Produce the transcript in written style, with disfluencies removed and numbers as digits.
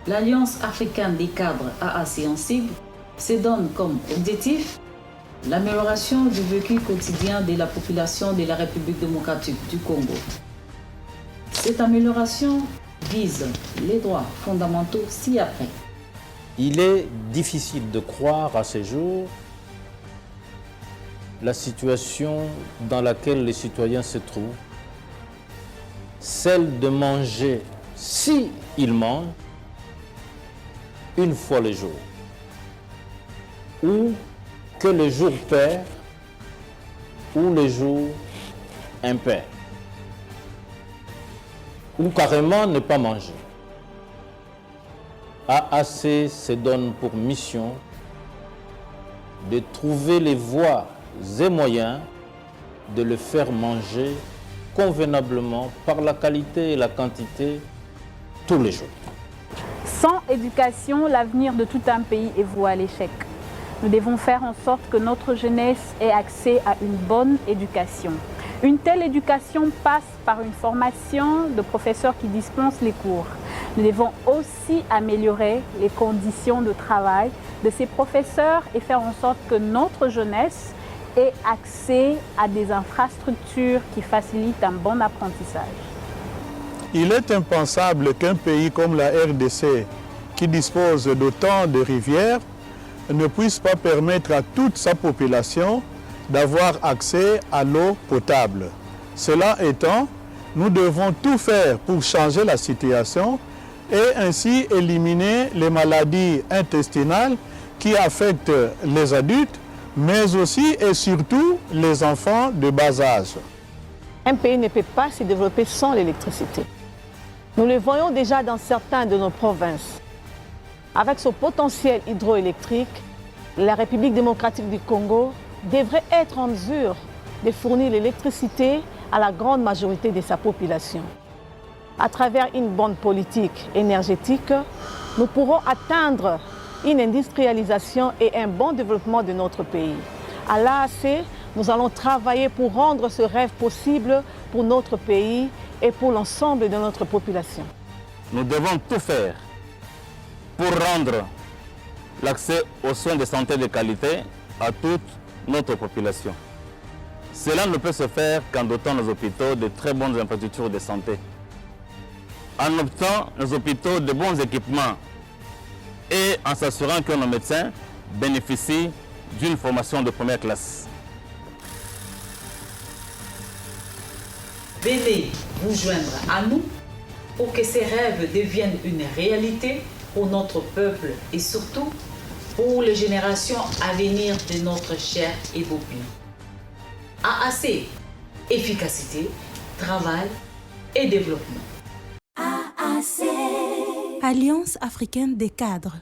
l'Alliance africaine des cadres AAC en sigle se donne comme objectif l'amélioration du vécu quotidien de la population de la République démocratique du Congo. Cette amélioration vise les droits fondamentaux ci-après. Il est difficile de croire à ce jour la situation dans laquelle les citoyens se trouvent, celle de manger, si ils mangent, une fois le jour, ou que le jour pair, ou le jour impair, ou carrément ne pas manger. AAC se donne pour mission de trouver les voies et moyens de le faire manger convenablement par la qualité et la quantité tous les jours. Sans éducation, l'avenir de tout un pays est voué à l'échec. Nous devons faire en sorte que notre jeunesse ait accès à une bonne éducation. Une telle éducation passe par une formation de professeurs qui dispensent les cours. Nous devons aussi améliorer les conditions de travail de ces professeurs et faire en sorte que notre jeunesse ait accès à des infrastructures qui facilitent un bon apprentissage. Il est impensable qu'un pays comme la RDC, qui dispose d'autant de rivières, ne puisse pas permettre à toute sa population d'avoir accès à l'eau potable. Cela étant, nous devons tout faire pour changer la situation et ainsi éliminer les maladies intestinales qui affectent les adultes, mais aussi et surtout les enfants de bas âge. Un pays ne peut pas se développer sans l'électricité. Nous le voyons déjà dans certaines de nos provinces. Avec son potentiel hydroélectrique, la République démocratique du Congo devrait être en mesure de fournir l'électricité à la grande majorité de sa population. À travers une bonne politique énergétique, nous pourrons atteindre une industrialisation et un bon développement de notre pays. À l'AAC, nous allons travailler pour rendre ce rêve possible pour notre pays et pour l'ensemble de notre population. Nous devons tout faire pour rendre l'accès aux soins de santé de qualité à toute notre population. Cela ne peut se faire qu'en dotant nos hôpitaux de très bonnes infrastructures de santé, en optant nos hôpitaux de bons équipements et en s'assurant que nos médecins bénéficient d'une formation de première classe. Venez vous joindre à nous pour que ces rêves deviennent une réalité pour notre peuple et surtout pour les générations à venir de notre cher et beau pays. AAC, efficacité, travail et développement. AAC, Alliance africaine des cadres.